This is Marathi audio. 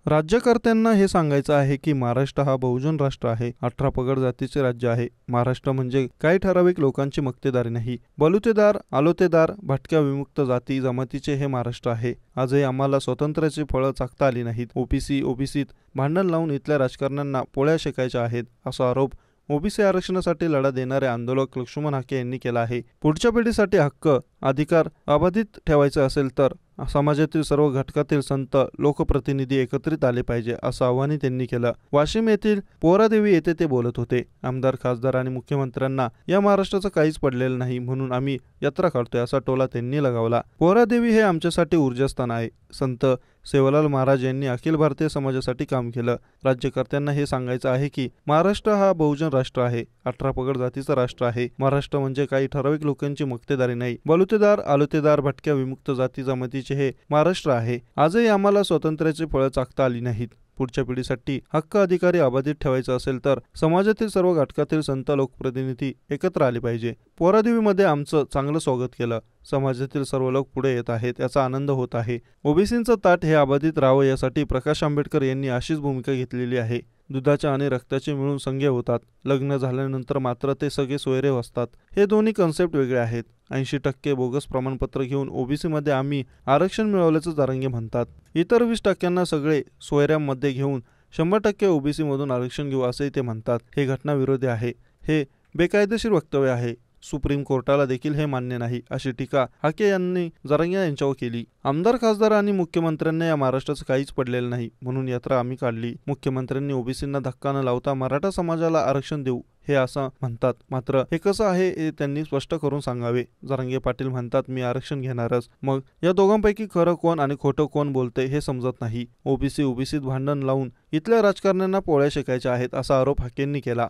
राज्यकर्त्यांना हे सांगायचं आहे की महाराष्ट्र हा बहुजन राष्ट्र आहे. 18 पगड जातीचे राज्य आहे. महाराष्ट्र म्हणजे काही ठराविक लोकांची मक्तेदारी नाही. बलुतेदार, आलोतेदार, भटक्या विमुक्त जाती जमातीचे हे महाराष्ट्र आहे. आजही आम्हाला स्वातंत्र्याची फळं चाखता आली नाहीत. ओबीसीत भांडण लावून इथल्या राजकारण्यांना पोळ्या शेकायच्या आहेत असा आरोप ओबीसी आरक्षणासाठी लढा देणारे आंदोलक लक्ष्मण हाके यांनी केला आहे. पुढच्या पिढीसाठी हक्क अधिकार अबाधित ठेवायचे असेल तर समाजातील सर्व घटकातील संत लोकप्रतिनिधी एकत्रित आले पाहिजे असं आवाहन त्यांनी केलं. वाशिम येथील पोहरादेवी येथे ते बोलत होते. आमदार, खासदार आणि मुख्यमंत्र्यांना या महाराष्ट्राचं काहीच पडलेलं नाही म्हणून आम्ही यात्रा काढतोय असा टोला त्यांनी लगावला. पोहरादेवी हे आमच्यासाठी ऊर्जास्थान आहे. संत सेवालाल महाराज यांनी अखिल भारतीय समाजासाठी काम केलं. राज्यकर्त्यांना हे सांगायचं आहे की महाराष्ट्र हा बहुजन राष्ट्र आहे. 18 पगड जातीचं राष्ट्र आहे. महाराष्ट्र म्हणजे काही ठराविक लोकांची मक्तेदारी नाही. बलुतेदार, आलोतेदार, भटक्या विमुक्त जाती जमातीचे हे महाराष्ट्र आहे. आजही आम्हाला स्वातंत्र्याची फळं चाखता आली नाहीत. पुढच्या पिढीसाठी हक्क अधिकारी अबाधित ठेवायचं असेल तर समाजातील सर्व घटकातील संत लोकप्रतिनिधी एकत्र आले पाहिजे. पोहरादेवीमध्ये आमचं चांगलं स्वागत केलं. समाजातील सर्व लोक पुढे येत आहेत याचा आनंद होत आहे. ओबीसींचं ताट हे अबाधित राहावं यासाठी प्रकाश आंबेडकर यांनी अशीच भूमिका घेतलेली आहे. दुधाच्या आणि रक्ताचे मिळून संगे होतात. लग्न झाल्यानंतर मात्र ते सगळे सोयरे असतात. हे दोन्ही कन्सेप्ट वेगळे आहेत. 80% बोगस प्रमाणपत्र घेऊन ओबीसीमध्ये आम्ही आरक्षण मिळवल्याचं जरांगे म्हणतात. इतर 20%ांना सगळे सोयऱ्यांमध्ये घेऊन 100% ओबीसीमधून आरक्षण घेऊ असेही ते म्हणतात. हे घटनाविरोधी आहे. हे बेकायदेशीर वक्तव्य आहे. सुप्रीम कोर्टाला देखील हे मान्य नाही अशी टीका हाके यांनी जरांगे यांच्यावर केली. आमदार, खासदार आणि मुख्यमंत्र्यांना या महाराष्ट्राचं काहीच पडलेलं नाही म्हणून यात्रा आम्ही काढली. मुख्यमंत्र्यांनी ओबीसींना धक्का न लावता मराठा समाजाला आरक्षण देऊ हे असं म्हणतात. मात्र हे कसं आहे हे त्यांनी स्पष्ट करून सांगावे. जरांगे पाटील म्हणतात मी आरक्षण घेणारच. मग या दोघांपैकी खरं कोण आणि खोटं कोण बोलते हे समजत नाही. ओबीसीत भांडण लावून इथल्या राजकारण्यांना पोळ्या शेकायच्या आहेत असा आरोप हाकेंनी केला.